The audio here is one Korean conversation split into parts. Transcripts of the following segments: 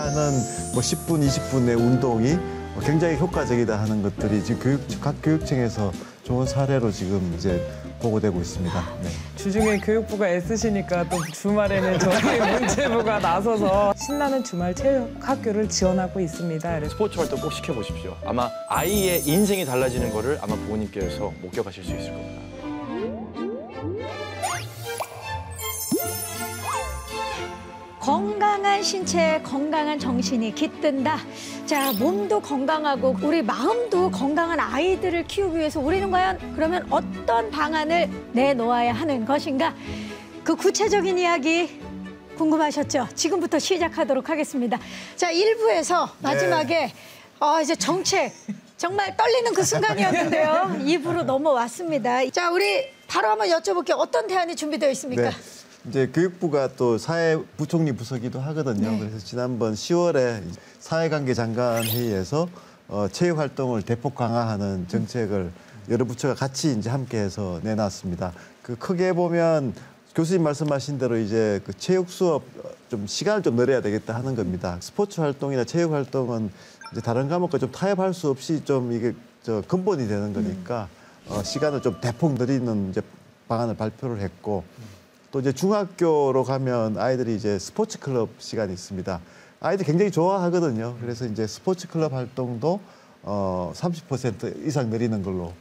하는 뭐 10분, 20분의 운동이 굉장히 효과적이다 하는 것들이 지금 각 교육청에서 좋은 사례로 지금 이제 보고되고 있습니다. 네. 주중에 교육부가 애쓰시니까 또 주말에는 저희 문체부가 나서서 신나는 주말 체육 학교를 지원하고 있습니다. 스포츠 활동 꼭 시켜보십시오. 아마 아이의 인생이 달라지는 거를 아마 부모님께서 목격하실 수 있을 겁니다. 건강한 신체, 건강한 정신이 깃든다. 자, 몸도 건강하고 우리 마음도 건강한 아이들을 키우기 위해서 우리는 과연 그러면 어떤 방안을 내놓아야 하는 것인가? 그 구체적인 이야기 궁금하셨죠? 지금부터 시작하도록 하겠습니다. 자, 1부에서 마지막에 이제 정책, 정말 떨리는 그 순간이었는데요. 2부로 넘어왔습니다. 자, 우리 바로 한번 여쭤볼게요. 어떤 대안이 준비되어 있습니까? 네. 이제 교육부가 또 사회부총리 부서기도 하거든요. 네. 그래서 지난번 10월에 사회관계 장관 회의에서 체육 활동을 대폭 강화하는 정책을 여러 부처가 같이 이제 함께해서 내놨습니다. 그 크게 보면 교수님 말씀하신 대로 이제 그 체육 수업 좀 시간을 좀 늘려야 되겠다 하는 겁니다. 스포츠 활동이나 체육 활동은 이제 다른 과목과 좀 타협할 수 없이 좀 이게 근본이 되는 거니까 시간을 좀 대폭 늘리는 이제 방안을 발표를 했고. 또 이제 중학교로 가면 아이들이 이제 스포츠 클럽 시간이 있습니다. 아이들이 굉장히 좋아하거든요. 그래서 이제 스포츠 클럽 활동도 30% 이상 늘리는 걸로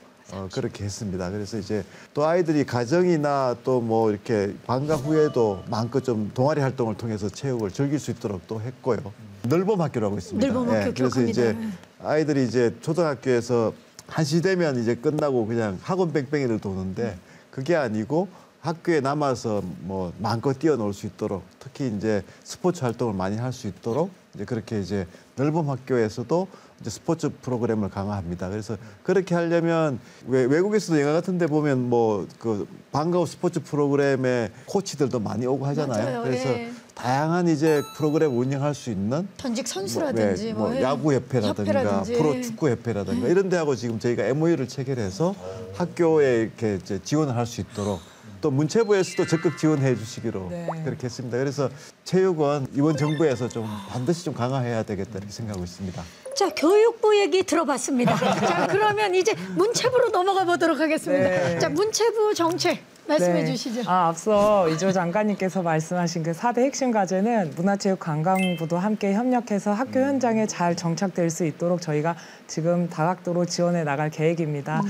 그렇게 했습니다. 그래서 이제 또 아이들이 가정이나 또 뭐 이렇게 방과 후에도 마음껏 좀 동아리 활동을 통해서 체육을 즐길 수 있도록 또 했고요. 늘봄 학교라고 있습니다. 늘봄 학교 그래서 이제 아이들이 이제 초등학교에서 1시 되면 이제 끝나고 그냥 학원 뺑뺑이를 도는데 그게 아니고 학교에 남아서 뭐 마음껏 뛰어놀 수 있도록 특히 이제 스포츠 활동을 많이 할 수 있도록 이제 그렇게 이제 늘봄 학교에서도 이제 스포츠 프로그램을 강화합니다. 그래서 그렇게 하려면 외국에서도 영화 같은 데 보면 뭐 그 방과 후 스포츠 프로그램에 코치들도 많이 오고 하잖아요. 맞아요. 그래서 예. 다양한 이제 프로그램 운영할 수 있는 전직 선수라든지 야구협회라든가 프로축구협회라든가 이런 데하고 지금 저희가 MOU를 체결해서 학교에 이렇게 이제 지원을 할 수 있도록 또 문체부에서도 적극 지원해 주시기로 그렇게 했습니다. 그래서 체육은 이번 정부에서 좀 반드시 좀 강화해야 되겠다 이렇게 생각하고 있습니다. 자, 교육부 얘기 들어봤습니다. 자, 그러면 이제 문체부로 넘어가 보도록 하겠습니다. 네. 자, 문체부 정책 말씀해 주시죠. 앞서 이조 장관님께서 말씀하신 그 4대 핵심 과제는 문화체육관광부도 함께 협력해서 학교 현장에 잘 정착될 수 있도록 저희가 지금 다각도로 지원해 나갈 계획입니다.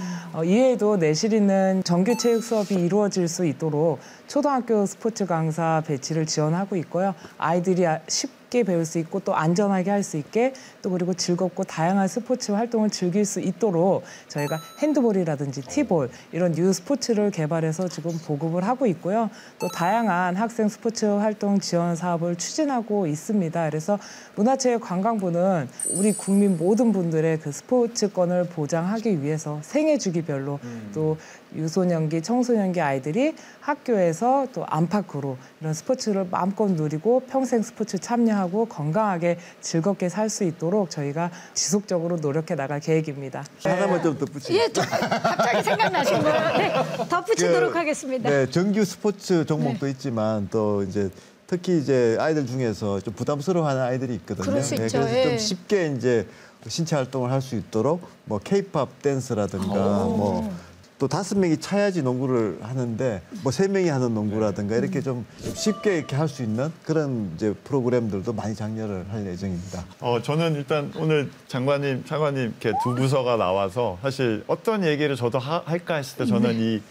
이외에도 내실 있는 정규 체육 수업이 이루어질 수 있도록 초등학교 스포츠 강사 배치를 지원하고 있고요. 아이들이 쉽게 배울 수 있고 또 안전하게 할 수 있게 또 그리고 즐겁고 다양한 스포츠 활동을 즐길 수 있도록 저희가 핸드볼이라든지 티볼 이런 뉴 스포츠를 개발해서 지금 보급을 하고 있고요. 또 다양한 학생 스포츠 활동 지원 사업을 추진하고 있습니다. 그래서 문화체육관광부는 우리 국민 모든 분들의 그 스포츠권을 보장하기 위해서 생애 주기별로 또 유소년기, 청소년기 아이들이 학교에서 또 안팎으로 이런 스포츠를 마음껏 누리고 평생 스포츠 참여하고 건강하게 즐겁게 살 수 있도록 저희가 지속적으로 노력해 나갈 계획입니다. 하나만 좀 덧붙이겠습니다. 예, 갑자기 생각나신 거예요. 네, 덧붙이도록 하겠습니다. 네, 정규 스포츠 종목도 있지만 또 이제 특히 이제 아이들 중에서 좀 부담스러워하는 아이들이 있거든요. 그럴 수 있죠. 그래서 좀 쉽게 이제 신체 활동을 할 수 있도록 뭐 K-팝 댄스라든가 뭐 또 5명이 차야지 농구를 하는데 뭐 3명이 하는 농구라든가 이렇게 좀 쉽게 이렇게 할 수 있는 그런 이제 프로그램들도 많이 장려를 할 예정입니다. 저는 일단 오늘 장관님, 차관님 이렇게 두 부서가 나와서 사실 어떤 얘기를 저도 할까 했을 때 저는 이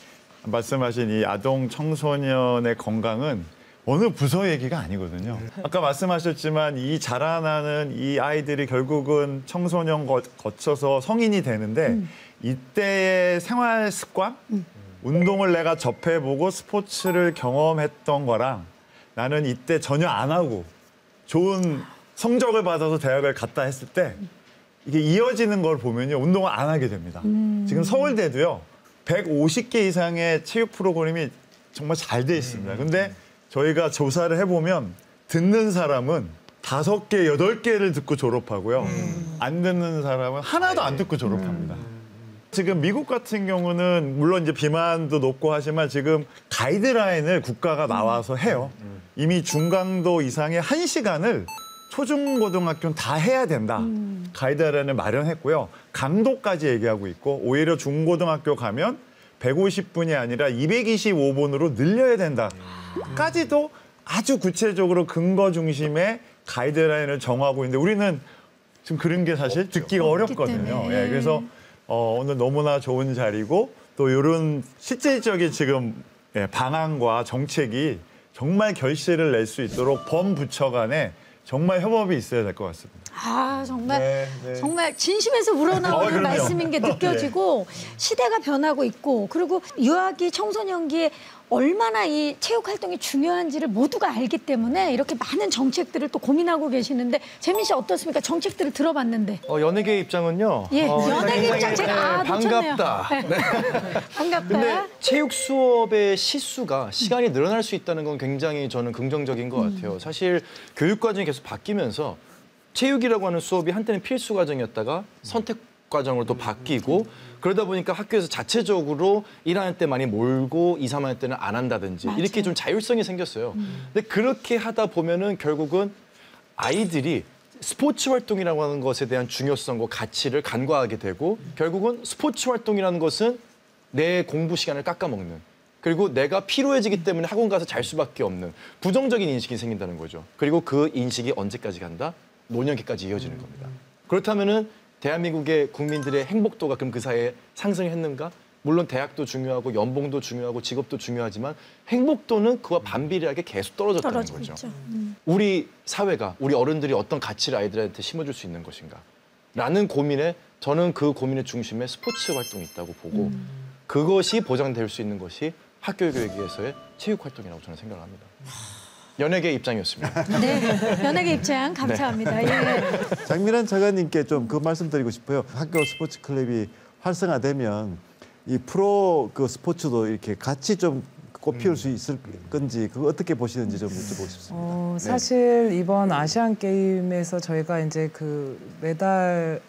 말씀하신 이 아동 청소년의 건강은 어느 부서 얘기가 아니거든요. 아까 말씀하셨지만 이 자라나는 이 아이들이 결국은 청소년 거쳐서 성인이 되는데 이때의 생활 습관, 운동을 내가 접해보고 스포츠를 경험했던 거랑 나는 이때 전혀 안 하고 좋은 성적을 받아서 대학을 갔다 했을 때 이게 이어지는 걸 보면요. 운동을 안 하게 됩니다. 지금 서울대도요. 150개 이상의 체육 프로그램이 정말 잘 돼 있습니다. 근데 저희가 조사를 해보면 듣는 사람은 5개, 8개를 듣고 졸업하고요. 안 듣는 사람은 하나도 안 듣고 졸업합니다. 지금 미국 같은 경우는 물론 이제 비만도 높고 하지만 지금 가이드라인을 국가가 나와서 해요. 이미 중강도 이상의 1시간을 초중고등학교는 다 해야 된다. 가이드라인을 마련했고요. 강도까지 얘기하고 있고 오히려 중고등학교 가면 150분이 아니라 225분으로 늘려야 된다까지도 아주 구체적으로 근거 중심의 가이드라인을 정하고 있는데 우리는 지금 그런 게 사실 듣기가 어렵거든요. 예, 그래서 오늘 너무나 좋은 자리고 또 이런 실질적인 지금 방안과 정책이 정말 결실을 낼 수 있도록 범부처 간에 정말 협업이 있어야 될 것 같습니다. 아 정말 네. 정말 진심에서 우러나오는 그럼요. 말씀인 게 느껴지고 시대가 변하고 있고 그리고 유아기 청소년기에 얼마나 이 체육 활동이 중요한지를 모두가 알기 때문에 이렇게 많은 정책들을 또 고민하고 계시는데 재민 씨 어떻습니까? 정책들을 들어봤는데. 연예계 입장은요. 예, 연예계 입장 제가 놓쳤네요. 반갑다. 네. 반갑다. 근데 체육 수업의 시수가 시간이 늘어날 수 있다는 건 굉장히 저는 긍정적인 것 같아요. 사실 교육 과정이 계속 바뀌면서 체육이라고 하는 수업이 한때는 필수 과정이었다가 선택 과정으로 또 바뀌고 그러다 보니까 학교에서 자체적으로 1학년 때 많이 몰고 2, 3학년 때는 안 한다든지 맞아요. 이렇게 좀 자율성이 생겼어요. 근데 그렇게 하다 보면은 결국은 아이들이 스포츠 활동이라고 하는 것에 대한 중요성과 가치를 간과하게 되고 결국은 스포츠 활동이라는 것은 내 공부 시간을 깎아먹는 그리고 내가 피로해지기 때문에 학원 가서 잘 수밖에 없는 부정적인 인식이 생긴다는 거죠. 그리고 그 인식이 언제까지 간다? 노년기까지 이어지는 겁니다. 그렇다면은 대한민국의 국민들의 행복도가 그럼 그 사이에 상승했는가? 물론 대학도 중요하고 연봉도 중요하고 직업도 중요하지만 행복도는 그와 반비례하게 계속 떨어졌다는 떨어지고 거죠. 있죠. 우리 사회가, 우리 어른들이 어떤 가치를 아이들한테 심어줄 수 있는 것인가? 라는 고민에 저는 그 고민의 중심에 스포츠 활동이 있다고 보고 그것이 보장될 수 있는 것이 학교 교육에서의 체육 활동이라고 저는 생각을 합니다. 연예계 입장이었습니다. 네, 연예계 입장 감사합니다. 예. 장민환 차관님께 좀 그 말씀 드리고 싶어요. 학교 스포츠 클럽이 활성화되면 이 프로 그 스포츠도 이렇게 같이 좀 꽃피울 수 있을 건지 그거 어떻게 보시는지 좀 여쭤보고 싶습니다. 사실 이번 아시안 게임에서 저희가 이제 그 메달을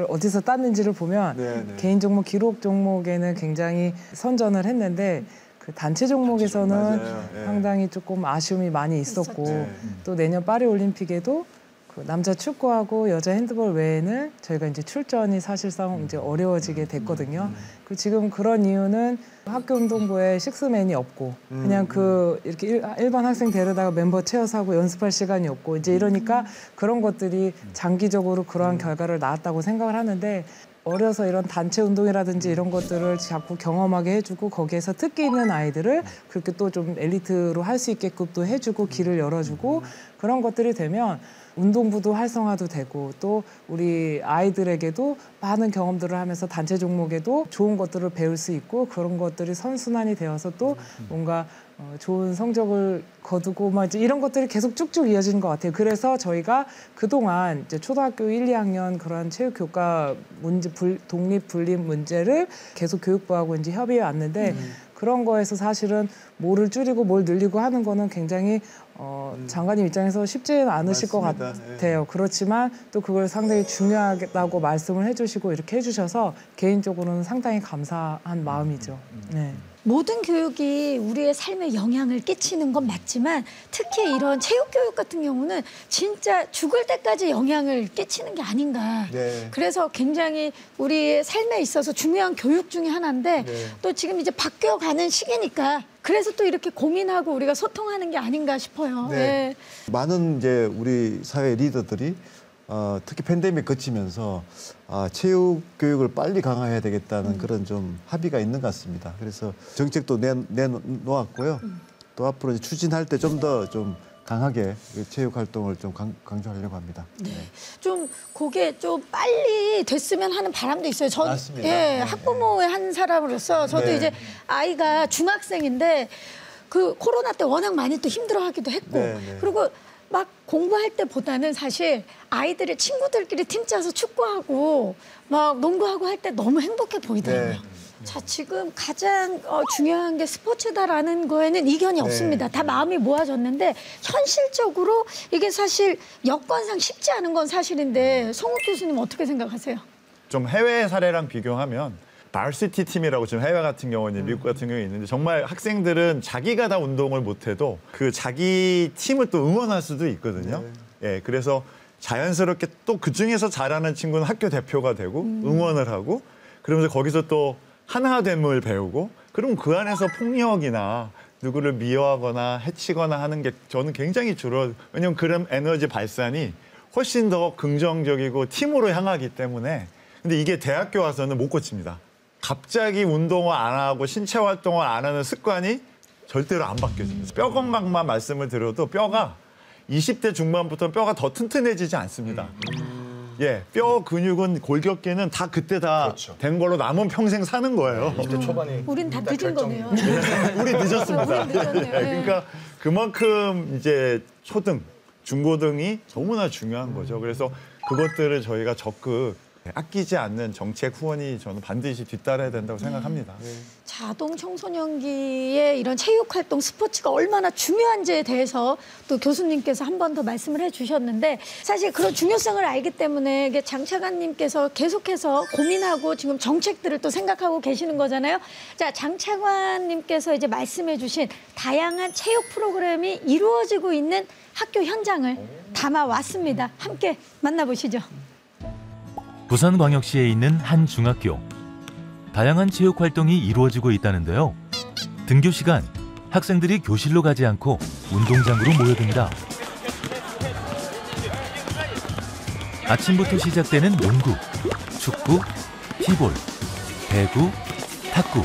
어디서 땄는지를 보면 네. 개인 종목, 기록 종목에는 굉장히 선전을 했는데 그 단체 종목에서는 맞아요. 예. 상당히 조금 아쉬움이 많이 있었고 네. 또 내년 파리 올림픽에도 그 남자 축구하고 여자 핸드볼 외에는 저희가 이제 출전이 사실상 이제 어려워지게 됐거든요. 그 지금 그런 이유는 학교 운동부에 식스맨이 없고 그냥 그 이렇게 일반 학생 데려다가 멤버 채워서 하고 연습할 시간이 없고 이제 이러니까 그런 것들이 장기적으로 그러한 결과를 낳았다고 생각을 하는데 어려서 이런 단체 운동이라든지 이런 것들을 자꾸 경험하게 해주고 거기에서 특기 있는 아이들을 그렇게 또 좀 엘리트로 할 수 있게끔 또 해주고 길을 열어주고 그런 것들이 되면 운동부도 활성화도 되고 또 우리 아이들에게도 많은 경험들을 하면서 단체 종목에도 좋은 것들을 배울 수 있고 그런 것들이 선순환이 되어서 또 뭔가 좋은 성적을 거두고 막 이제 이런 것들이 계속 쭉쭉 이어지는 것 같아요. 그래서 저희가 그동안 이제 초등학교 1, 2학년 그런 체육 교과 문제 독립 분립 문제를 계속 교육부하고 이제 협의해 왔는데 그런 거에서 사실은 뭐를 줄이고 뭘 늘리고 하는 거는 굉장히 장관님 입장에서 쉽지는 않으실 것 맞습니다. 같아요. 그렇지만 또 그걸 상당히 중요하다고 말씀을 해주시고 이렇게 해주셔서 개인적으로는 상당히 감사한 마음이죠. 네. 모든 교육이 우리의 삶에 영향을 끼치는 건 맞지만 특히 이런 체육 교육 같은 경우는 진짜 죽을 때까지 영향을 끼치는 게 아닌가. 네. 그래서 굉장히 우리의 삶에 있어서 중요한 교육 중에 하나인데 또 지금 이제 바뀌어가는 시기니까 그래서 또 이렇게 고민하고 우리가 소통하는 게 아닌가 싶어요. 네. 예. 많은 이제 우리 사회 리더들이 특히 팬데믹 거치면서 체육 교육을 빨리 강화해야 되겠다는 그런 좀 합의가 있는 것 같습니다. 그래서 정책도 내놓았고요. 또 앞으로 이제 추진할 때 좀 더 좀 강하게 체육 활동을 좀 강조하려고 합니다. 네. 좀 그게 좀 빨리 됐으면 하는 바람도 있어요. 전 맞습니다. 예, 네. 학부모의 한 사람으로서 저도 네. 이제 아이가 중학생인데 그 코로나 때 워낙 많이 또 힘들어하기도 했고 네, 네. 그리고 막 공부할 때보다는 사실 아이들의 친구들끼리 팀 짜서 축구하고 막 농구하고 할 때 너무 행복해 보이더라고요. 네. 자, 지금 가장 중요한 게 스포츠다라는 거에는 이견이 없습니다. 다 마음이 모아졌는데 현실적으로 이게 사실 여건상 쉽지 않은 건 사실인데 성욱 교수님 어떻게 생각하세요? 좀 해외 사례랑 비교하면 바시티 팀이라고 지금 해외 같은 경우는 미국 같은 경우에 있는데 정말 학생들은 자기가 다 운동을 못해도 그 자기 팀을 또 응원할 수도 있거든요. 예, 그래서 자연스럽게 또 그중에서 잘하는 친구는 학교 대표가 되고 응원을 하고 그러면서 거기서 또 하나됨을 배우고 그럼 그 안에서 폭력이나 누구를 미워하거나 해치거나 하는 게 저는 굉장히 왜냐면 그런 에너지 발산이 훨씬 더 긍정적이고 팀으로 향하기 때문에 근데 이게 대학교 와서는 못 고칩니다. 갑자기 운동을 안 하고 신체 활동을 안 하는 습관이 절대로 안 바뀌어져요. 뼈 건강만 말씀을 드려도 뼈가 20대 중반부터 뼈가 더 튼튼해지지 않습니다. 예, 뼈 근육은 골격계는 다 그때 다 된 걸로 남은 평생 사는 거예요. 20대 초반에 우린 다 늦은 거네요. 우리 늦었습니다. 우린 늦었네요. 예, 그러니까 그만큼 이제 초등, 중고등이 너무나 중요한 거죠. 그래서 그것들을 저희가 적극 아끼지 않는 정책 후원이 저는 반드시 뒤따라야 된다고 생각합니다. 자, 아동 청소년기의 이런 체육 활동, 스포츠가 얼마나 중요한지에 대해서 또 교수님께서 한 번 더 말씀을 해주셨는데 사실 그런 중요성을 알기 때문에 이게 장차관님께서 계속해서 고민하고 지금 정책들을 또 생각하고 계시는 거잖아요. 자, 장차관님께서 이제 말씀해주신 다양한 체육 프로그램이 이루어지고 있는 학교 현장을 담아왔습니다. 함께 만나보시죠. 부산광역시에 있는 한 중학교. 다양한 체육 활동이 이루어지고 있다는데요. 등교 시간, 학생들이 교실로 가지 않고 운동장으로 모여듭니다. 아침부터 시작되는 농구, 축구, 티볼, 배구, 탁구.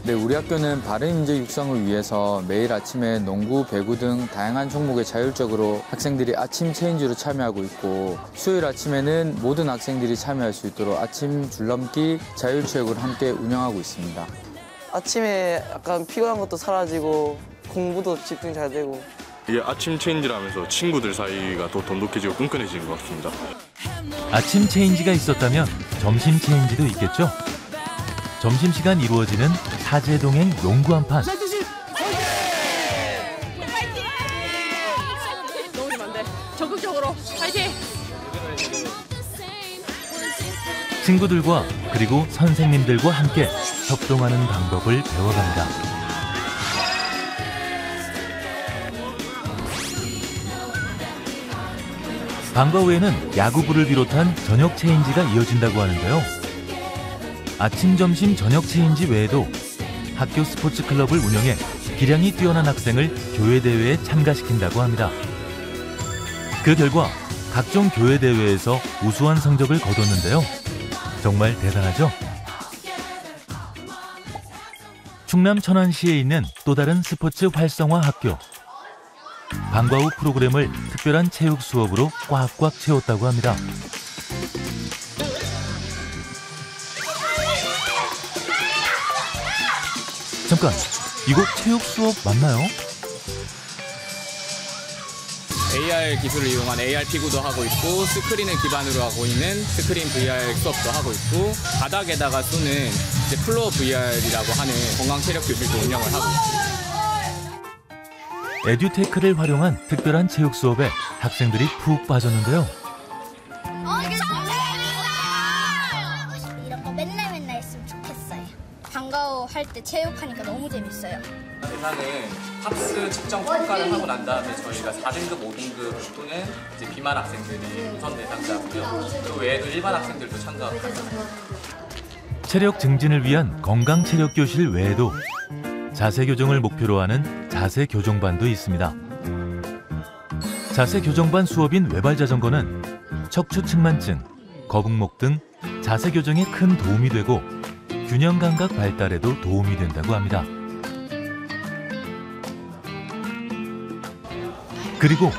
네, 우리 학교는 바른 인재 육성을 위해서 매일 아침에 농구, 배구 등 다양한 종목에 자율적으로 학생들이 아침 체인지로 참여하고 있고 수요일 아침에는 모든 학생들이 참여할 수 있도록 아침 줄넘기, 자율체육을 함께 운영하고 있습니다. 아침에 약간 피곤한 것도 사라지고 공부도 집중 잘 되고 이게 아침 체인지라면서 친구들 사이가 더 돈독해지고 끈끈해지는 것 같습니다. 아침 체인지가 있었다면 점심 체인지도 있겠죠? 점심시간 이루어지는 사제동행 농구 한 판. 적극적으로 파이팅! 친구들과 그리고 선생님들과 함께 협동하는 방법을 배워갑니다. 방과 후에는 야구부를 비롯한 저녁 체인지가 이어진다고 하는데요. 아침, 점심, 저녁 체인지 외에도 학교 스포츠 클럽을 운영해 기량이 뛰어난 학생을 교회 대회에 참가시킨다고 합니다. 그 결과 각종 교회 대회에서 우수한 성적을 거뒀는데요. 정말 대단하죠? 충남 천안시에 있는 또 다른 스포츠 활성화 학교. 방과 후 프로그램을 특별한 체육 수업으로 꽉꽉 채웠다고 합니다. 잠깐, 이거 체육 수업 맞나요? AR 기술을 이용한 AR 피구도 하고 있고 스크린을 기반으로 하고 있는 스크린 VR 수업도 하고 있고 바닥에다가 쏘는 이제 플로어 VR이라고 하는 건강 체력 교실도 운영을 하고 있습니다. 에듀테크를 활용한 특별한 체육 수업에 학생들이 푹 빠졌는데요. 이런 거 맨날 했으면 좋겠어요. 방과 후 할 때 체육하니까 너무 재밌어요. 대상은 합스 측정 평가를 하고 난 다음에 저희가 4등급, 5등급 또는 이제 비만 학생들이 우선 대상자고요. 그 외에도 일반 학생들도 참가하고 있습니다. 체력 증진을 위한 건강 체력 교실 외에도 자세 교정을 목표로 하는 자세 교정반도 있습니다. 자세 교정반 수업인 외발 자전거는 척추 측만증, 거북목 등 자세 교정에 큰 도움이 되고 균형 감각 발달에도 도움이 된다고 합니다. 그리고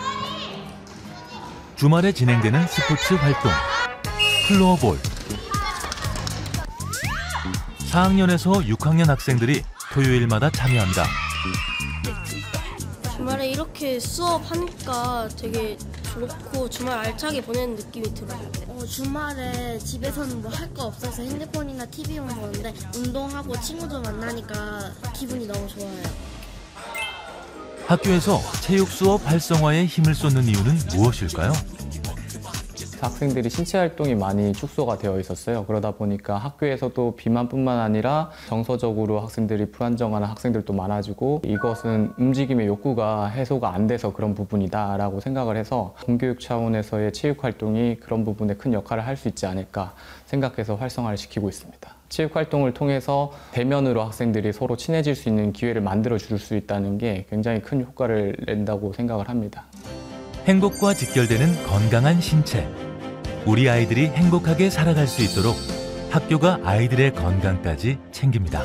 주말에 진행되는 스포츠 활동, 플로어볼. 4학년에서 6학년 학생들이 토요일마다 참여합니다. 주말에 이렇게 수업하니까 되게 좋고 주말 알차게 보내는 느낌이 들어요. 주말에 집에서는 뭐 할 거 없어서 핸드폰이나 TV만 보는데 운동하고 친구들 만나니까 기분이 너무 좋아요. 학교에서 체육 수업 활성화에 힘을 쏟는 이유는 무엇일까요? 학생들이 신체 활동이 많이 축소가 되어 있었어요. 그러다 보니까 학교에서도 비만뿐만 아니라 정서적으로 학생들이 불안정한 학생들도 많아지고 이것은 움직임의 욕구가 해소가 안 돼서 그런 부분이다라고 생각을 해서 공교육 차원에서의 체육 활동이 그런 부분에 큰 역할을 할 수 있지 않을까 생각해서 활성화를 시키고 있습니다. 체육 활동을 통해서 대면으로 학생들이 서로 친해질 수 있는 기회를 만들어 줄 수 있다는 게 굉장히 큰 효과를 낸다고 생각을 합니다. 행복과 직결되는 건강한 신체. 우리 아이들이 행복하게 살아갈 수 있도록 학교가 아이들의 건강까지 챙깁니다.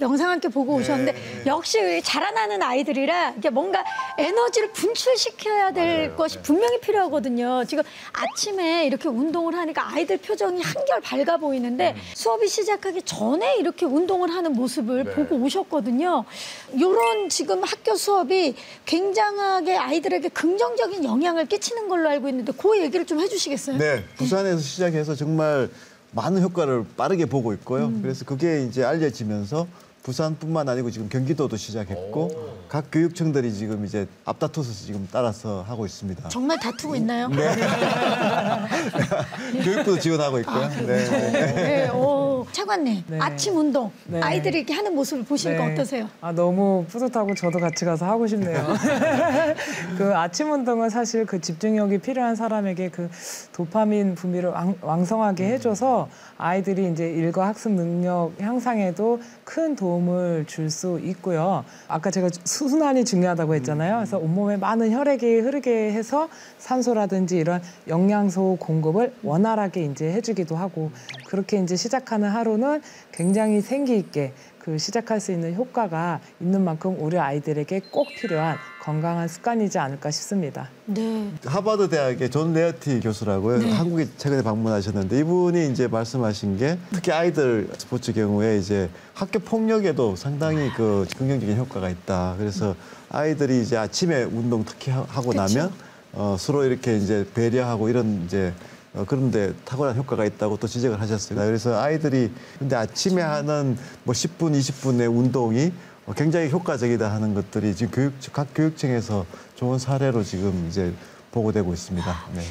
영상 함께 보고 오셨는데 역시 자라나는 아이들이라 이게 뭔가 에너지를 분출시켜야 될 것이 분명히 필요하거든요. 지금 아침에 이렇게 운동을 하니까 아이들 표정이 한결 밝아 보이는데 수업이 시작하기 전에 이렇게 운동을 하는 모습을 보고 오셨거든요. 이런 지금 학교 수업이 굉장하게 아이들에게 긍정적인 영향을 끼치는 걸로 알고 있는데 그 얘기를 좀 해주시겠어요? 네, 부산에서 시작해서 정말 많은 효과를 빠르게 보고 있고요. 그래서 그게 이제 알려지면서 부산뿐만 아니고 지금 경기도도 시작했고 각 교육청들이 지금 이제 앞다퉈서 지금 따라서 하고 있습니다. 정말 다투고 있나요? 네. 교육부도 지원하고 있고요. 네. 차관님, 아침 운동 아이들이 이렇게 하는 모습을 보시니까 어떠세요? 너무 뿌듯하고 저도 같이 가서 하고 싶네요. 그 아침 운동은 사실 그 집중력이 필요한 사람에게 그 도파민 분비를 왕성하게 해줘서 아이들이 이제 일과 학습 능력 향상에도 큰 도움을 줄 수 있고요. 아까 제가 순환이 중요하다고 했잖아요. 그래서 온몸에 많은 혈액이 흐르게 해서 산소라든지 이런 영양소 공급을 원활하게 이제 해주기도 하고 그렇게 이제 시작하는 하루는 굉장히 생기 있게 그 시작할 수 있는 효과가 있는 만큼 우리 아이들에게 꼭 필요한 건강한 습관이지 않을까 싶습니다. 네. 하버드 대학의 존 레어티 교수라고요. 한국에 최근에 방문하셨는데 이분이 이제 말씀하신 게 특히 아이들 스포츠 경우에 이제 학교 폭력에도 상당히 그 긍정적인 효과가 있다. 그래서 아이들이 이제 아침에 운동 특히 하고 나면 서로 이렇게 이제 배려하고 이런 이제 그런데 탁월한 효과가 있다고 또 지적을 하셨습니다. 그래서 아이들이 근데 아침에 하는 뭐 10분, 20분의 운동이 굉장히 효과적이다 하는 것들이 지금 각 교육청에서 좋은 사례로 지금 이제 보고되고 있습니다. 네.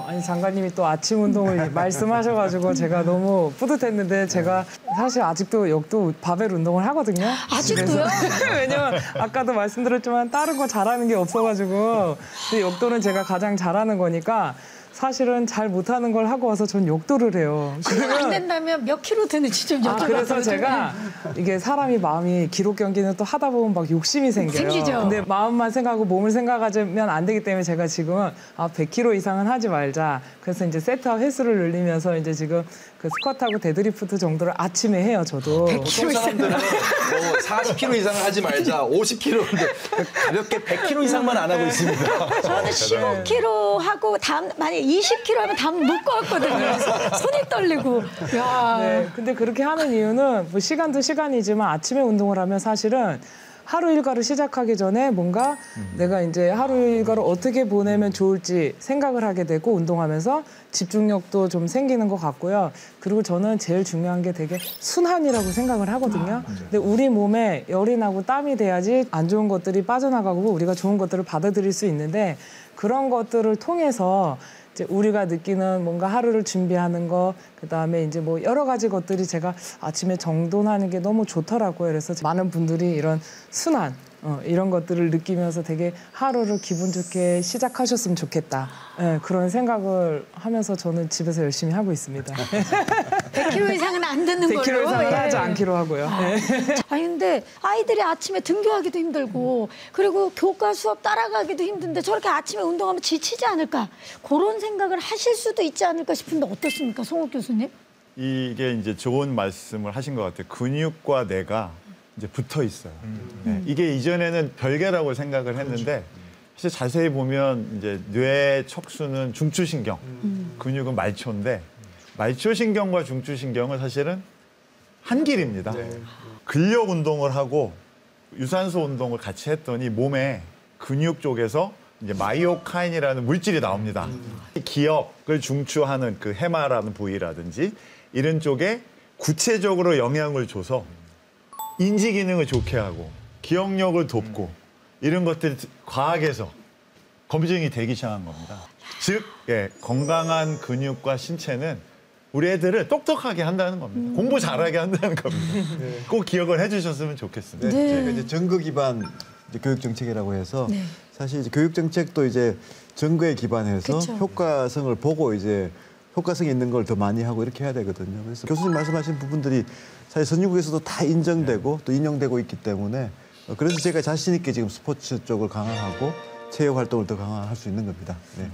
아니 장관님이 또 아침 운동을 말씀하셔가지고 제가 너무 뿌듯했는데 제가 사실 아직도 역도 바벨 운동을 하거든요. 아직도요? 왜냐면 아까도 말씀드렸지만 다른 거 잘하는 게 없어가지고 근데 역도는 제가 가장 잘하는 거니까 사실은 잘 못하는 걸 하고 와서 전 욕도를 해요. 안 된다면 몇 킬로 되는지 좀 여쭤봐도 그래서 제가 이게 사람이 마음이 기록 경기는 또 하다 보면 막 욕심이 생겨요. 생기죠. 근데 마음만 생각하고 몸을 생각하면 안 되기 때문에 제가 지금은 100kg 이상은 하지 말자. 그래서 이제 세트업 횟수를 늘리면서 이제 지금 그 스쿼트하고 데드리프트 정도를 아침에 해요, 저도. 100kg 사람들은 뭐 40kg 이상을 하지 말자, 50kg인데 가볍게 100kg 이상만 안 하고 있습니다. 저는 15kg 하고 만약에 20kg 하면 다음 못 걷거든요. 손이 떨리고. 야. 네, 근데 그렇게 하는 이유는 뭐 시간도 시간이지만 아침에 운동을 하면 사실은 하루 일과를 시작하기 전에 뭔가 내가 이제 하루 일과를 어떻게 보내면 좋을지 생각을 하게 되고 운동하면서 집중력도 좀 생기는 것 같고요. 그리고 저는 제일 중요한 게 되게 순환이라고 생각을 하거든요. 근데 우리 몸에 열이 나고 땀이 돼야지 안 좋은 것들이 빠져나가고 우리가 좋은 것들을 받아들일 수 있는데 그런 것들을 통해서 이제 우리가 느끼는 뭔가 하루를 준비하는 거, 그다음에 이제 뭐 여러 가지 것들이 제가 아침에 정돈하는 게 너무 좋더라고요. 그래서 많은 분들이 이런 순환, 이런 것들을 느끼면서 되게 하루를 기분 좋게 시작하셨으면 좋겠다. 네, 그런 생각을 하면서 저는 집에서 열심히 하고 있습니다. 100kg 이상은 안 듣는 걸로. 100kg 이상은 하지 않기로 하고요. 네. 아니 근데 아이들이 아침에 등교하기도 힘들고 그리고 교과 수업 따라가기도 힘든데 저렇게 아침에 운동하면 지치지 않을까? 그런 생각을 하실 수도 있지 않을까 싶은데 어떻습니까, 송욱 교수님? 이게 이제 좋은 말씀을 하신 것 같아요. 근육과 뇌가 이제 붙어 있어요. 네. 이게 이전에는 별개라고 생각을 했는데 사실 자세히 보면 이제 뇌 척수는 중추신경, 근육은 말초인데 말초신경과 중추신경은 사실은 한 길입니다. 근력 운동을 하고 유산소 운동을 같이 했더니 몸에 근육 쪽에서 이제 마이오카인이라는 물질이 나옵니다. 기억을 중추하는 그 해마라는 부위라든지 이런 쪽에 구체적으로 영향을 줘서 인지 기능을 좋게 하고 기억력을 돕고 이런 것들이 과학에서 검증이 되기 시작한 겁니다. 즉, 건강한 근육과 신체는 우리 애들을 똑똑하게 한다는 겁니다. 공부 잘하게 한다는 겁니다. 꼭 기억을 해주셨으면 좋겠습니다. 저희가 이제 증거 기반 교육 정책이라고 해서 사실 이제 교육 정책도 이제 증거에 기반해서 그쵸. 효과성을 보고 이제 효과성이 있는 걸 더 많이 하고 이렇게 해야 되거든요. 그래서 교수님 말씀하신 부분들이 사실 선진국에서도 다 인정되고 또 인용되고 있기 때문에 그래서 제가 자신 있게 지금 스포츠 쪽을 강화하고 체육 활동을 더 강화할 수 있는 겁니다. 네.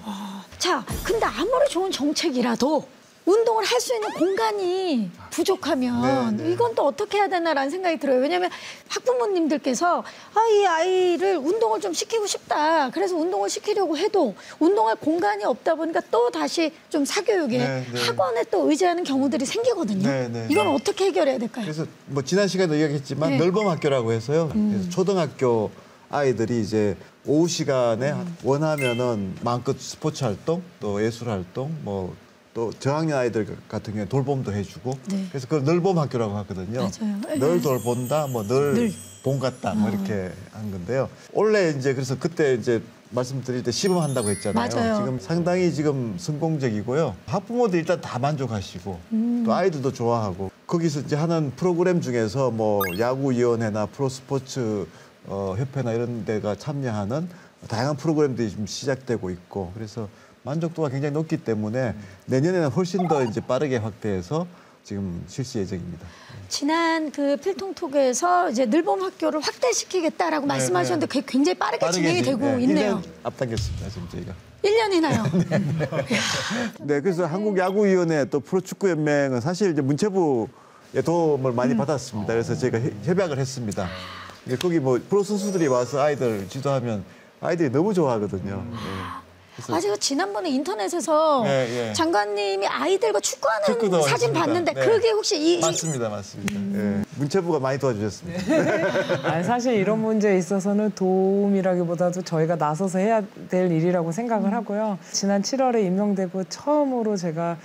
자, 근데 아무리 좋은 정책이라도 운동을 할 수 있는 공간이 부족하면 이건 또 어떻게 해야 되나라는 생각이 들어요. 왜냐하면 학부모님들께서 이 아이를 운동을 좀 시키고 싶다. 그래서 운동을 시키려고 해도 운동할 공간이 없다 보니까 또 다시 좀 사교육에 학원에 또 의지하는 경우들이 생기거든요. 이건 어떻게 해결해야 될까요? 그래서 뭐 지난 시간에도 이야기했지만 넓음 학교라고 해서요. 그래서 초등학교 아이들이 이제 오후 시간에 원하면은 마음껏 스포츠 활동, 또 예술 활동, 뭐 또 저학년 아이들 같은 경우에 돌봄도 해주고 그래서 그걸 늘봄 학교라고 하거든요. 맞아요. 늘 돌본다, 뭐 늘 봄 같다, 뭐 이렇게 한 건데요. 원래 이제 그래서 그때 이제 말씀드릴 때 시범한다고 했잖아요. 맞아요. 지금 상당히 지금 성공적이고요. 학부모들 일단 다 만족하시고 또 아이들도 좋아하고 거기서 이제 하는 프로그램 중에서 뭐 야구위원회나 프로스포츠 협회나 이런 데가 참여하는 다양한 프로그램들이 좀 시작되고 있고 그래서 만족도가 굉장히 높기 때문에 내년에는 훨씬 더 이제 빠르게 확대해서 지금 실시 예정입니다. 지난 그 필통톡에서 이제 늘봄 학교를 확대시키겠다라고 말씀하셨는데 그게 굉장히 빠르게 진행이 되고 있네요. 1년 앞당겼습니다, 지금 저희가. 1년이나요? 네, 그래서 한국야구위원회 또 프로축구연맹은 사실 이제 문체부의 도움을 많이 받았습니다. 그래서 저희가 협약을 했습니다. 거기 뭐 프로 선수들이 와서 아이들 지도하면 아이들이 너무 좋아하거든요. 제가 지난번에 인터넷에서 장관님이 아이들과 축구하는 사진 봤는데 그게 혹시 맞습니다. 문체부가 많이 도와주셨습니다. 사실 이런 문제에 있어서는 도움이라기보다도 저희가 나서서 해야 될 일이라고 생각을 하고요. 지난 7월에 임명되고 처음으로 제가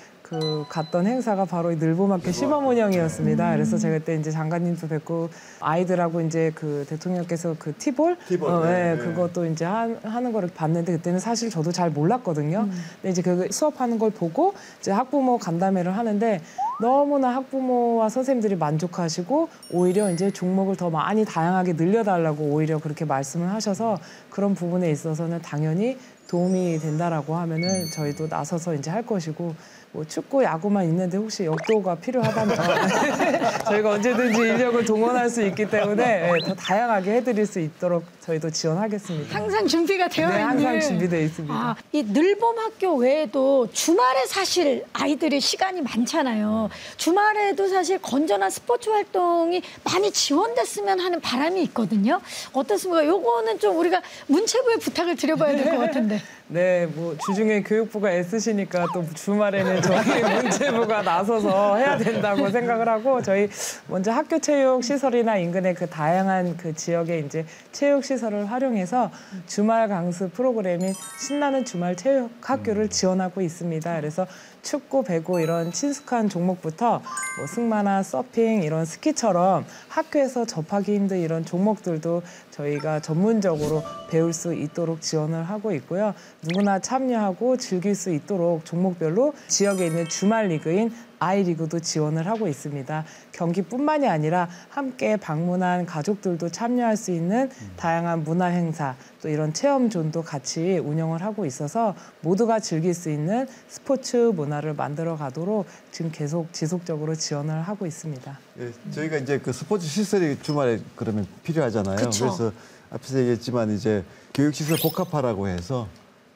갔던 행사가 바로 이 늘봄학교 시범 운영이었습니다. 그래서 제가 그때 이제 장관님도 뵙고 아이들하고 이제 그 대통령께서 그 티볼, 그것도 이제 하는 거를 봤는데 그때는 사실 저도 잘 몰랐거든요. 근데 이제 그 수업하는 걸 보고 이제 학부모 간담회를 하는데 너무나 학부모와 선생님들이 만족하시고 오히려 이제 종목을 더 많이 다양하게 늘려달라고 오히려 그렇게 말씀을 하셔서 그런 부분에 있어서는 당연히 도움이 된다라고 하면은 저희도 나서서 이제 할 것이고 뭐 축구, 야구만 있는데 혹시 역도가 필요하다면 저희가 언제든지 인력을 동원할 수 있기 때문에 더 다양하게 해드릴 수 있도록 저희도 지원하겠습니다. 항상 준비가 되어 있는. 항상 준비되어 있습니다. 이 늘봄 학교 외에도 주말에 사실 아이들이 시간이 많잖아요. 주말에도 사실 건전한 스포츠 활동이 많이 지원됐으면 하는 바람이 있거든요. 어떻습니까? 요거는 좀 우리가 문체부에 부탁을 드려봐야 될 것 같은데. 네, 뭐 주중에 교육부가 애쓰시니까 또 주말에는 저희 문체부가 나서서 해야 된다고 생각을 하고 저희 먼저 학교 체육 시설이나 인근의 그 다양한 그 지역의 이제 체육 시설을 활용해서 주말 강습 프로그램인 신나는 주말 체육 학교를 지원하고 있습니다. 그래서 축구, 배구 이런 친숙한 종목부터 뭐 승마나 서핑 이런 스키처럼 학교에서 접하기 힘든 이런 종목들도 저희가 전문적으로 배울 수 있도록 지원을 하고 있고요. 누구나 참여하고 즐길 수 있도록 종목별로 지역에 있는 주말 리그인 아이리그도 지원을 하고 있습니다. 경기뿐만이 아니라 함께 방문한 가족들도 참여할 수 있는 다양한 문화 행사 또 이런 체험존도 같이 운영을 하고 있어서 모두가 즐길 수 있는 스포츠 문화를 만들어 가도록 지금 계속 지속적으로 지원을 하고 있습니다. 저희가 이제 그 스포츠 시설이 주말에 그러면 필요하잖아요. 그래서 앞에서 얘기했지만 이제 교육시설 복합화라고 해서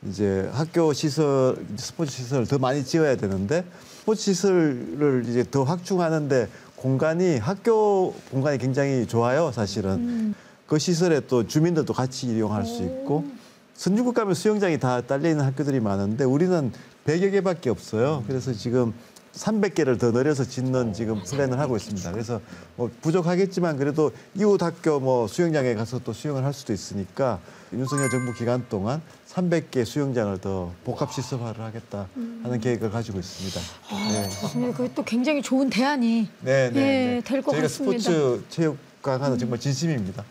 이제 학교 시설, 스포츠 시설을 더 많이 지어야 되는데 스포츠 시설을 이제 더 확충하는데 학교 공간이 굉장히 좋아요, 사실은. 그 시설에 또 주민들도 같이 이용할 수 있고 선진국 가면 수영장이 다 딸려있는 학교들이 많은데 우리는 100여 개밖에 없어요. 그래서 지금 300개를 더 늘려서 짓는 지금 플랜을 하고 있습니다. 그래서 뭐 부족하겠지만 그래도 이웃 학교 뭐 수영장에 가서 또 수영을 할 수도 있으니까 윤석열 정부 기간 동안 300개 수영장을 더 복합시설화를 하겠다 하는 계획을 가지고 있습니다. 좋습니다. 그게 또 굉장히 좋은 대안이 될 것 같습니다. 저희가 스포츠 체육 강화는 정말 진심입니다.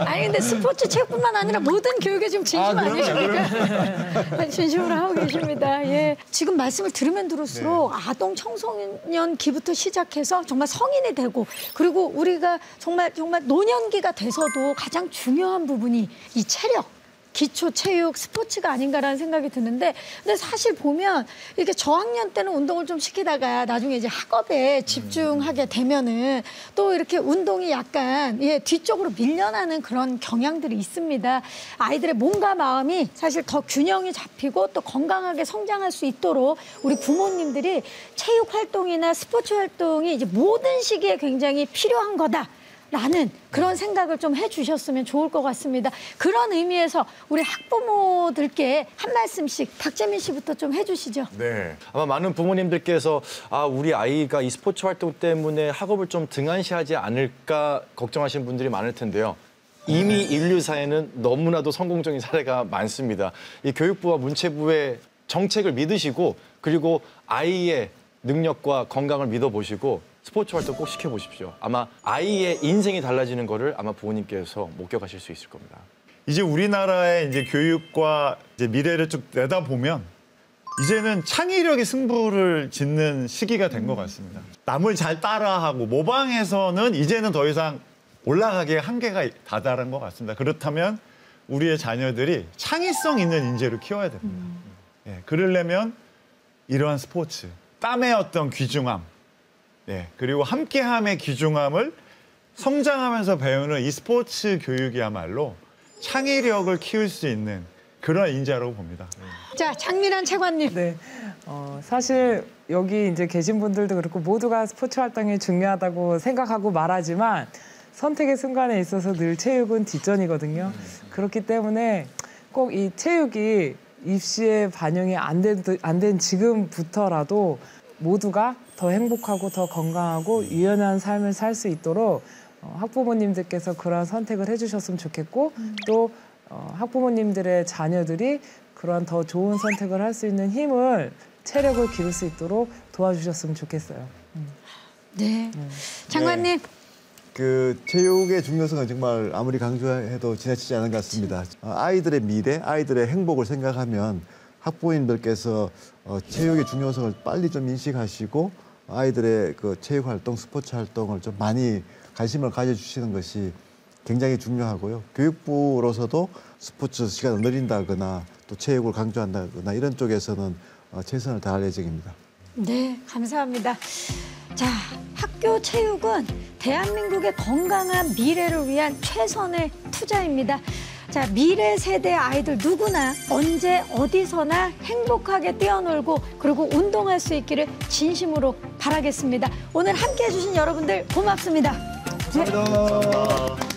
아니 근데 스포츠 체육뿐만 아니라 모든 교육에 좀 진심 아니십니까? 진심으로 하고 계십니다. 예. 지금 말씀을 들으면 들을수록 아동 청소년기부터 시작해서 정말 성인이 되고 그리고 우리가 정말 노년기가 돼서도 가장 중요한 부분이 이 체력. 기초 체육 스포츠가 아닌가라는 생각이 드는데 근데 사실 보면 이렇게 저학년 때는 운동을 좀 시키다가 나중에 이제 학업에 집중하게 되면은 또 이렇게 운동이 약간 뒤쪽으로 밀려나는 그런 경향들이 있습니다. 아이들의 몸과 마음이 사실 더 균형이 잡히고 또 건강하게 성장할 수 있도록 우리 부모님들이 체육 활동이나 스포츠 활동이 이제 모든 시기에 굉장히 필요한 거다. 라는 그런 생각을 좀 해주셨으면 좋을 것 같습니다. 그런 의미에서 우리 학부모들께 한 말씀씩 박재민 씨부터 좀 해주시죠. 네. 아마 많은 부모님들께서 우리 아이가 이 스포츠 활동 때문에 학업을 좀 등한시하지 않을까 걱정하시는 분들이 많을 텐데요. 이미 인류사에는 너무나도 성공적인 사례가 많습니다. 이 교육부와 문체부의 정책을 믿으시고 그리고 아이의 능력과 건강을 믿어보시고 스포츠 활동 꼭 시켜보십시오. 아마 아이의 인생이 달라지는 거를 아마 부모님께서 목격하실 수 있을 겁니다. 이제 우리나라의 이제 교육과 이제 미래를 쭉 내다보면 이제는 창의력의 승부를 짓는 시기가 된 것 같습니다. 남을 잘 따라하고 모방해서는 이제는 더 이상 올라가기에 한계가 다다른 것 같습니다. 그렇다면 우리의 자녀들이 창의성 있는 인재로 키워야 됩니다. 그러려면 이러한 스포츠, 땀의 어떤 귀중함, 그리고 함께함의 귀중함을 성장하면서 배우는 이 스포츠 교육이야말로 창의력을 키울 수 있는 그런 인재라고 봅니다. 자, 장민환 차관님. 네. 사실 여기 이제 계신 분들도 그렇고 모두가 스포츠 활동이 중요하다고 생각하고 말하지만 선택의 순간에 있어서 늘 체육은 뒷전이거든요. 그렇기 때문에 꼭 이 체육이 입시에 반영이 안 된 지금부터라도 모두가 더 행복하고 더 건강하고 유연한 삶을 살 수 있도록 학부모님들께서 그런 선택을 해주셨으면 좋겠고 또 학부모님들의 자녀들이 그런 더 좋은 선택을 할 수 있는 힘을 체력을 기를 수 있도록 도와주셨으면 좋겠어요. 네, 장관님. 그 체육의 중요성은 정말 아무리 강조해도 지나치지 않은 것 같습니다. 아이들의 미래, 아이들의 행복을 생각하면 학부모님들께서 체육의 중요성을 빨리 좀 인식하시고 아이들의 그 체육 활동, 스포츠 활동을 좀 많이 관심을 가져주시는 것이 굉장히 중요하고요. 교육부로서도 스포츠 시간을 늘린다거나 또 체육을 강조한다거나 이런 쪽에서는 최선을 다할 예정입니다. 네, 감사합니다. 자, 학교 체육은 대한민국의 건강한 미래를 위한 최선의 투자입니다. 자, 미래 세대 아이들 누구나 언제 어디서나 행복하게 뛰어놀고 그리고 운동할 수 있기를 진심으로 바라겠습니다. 오늘 함께해 주신 여러분들 고맙습니다. 감사합니다.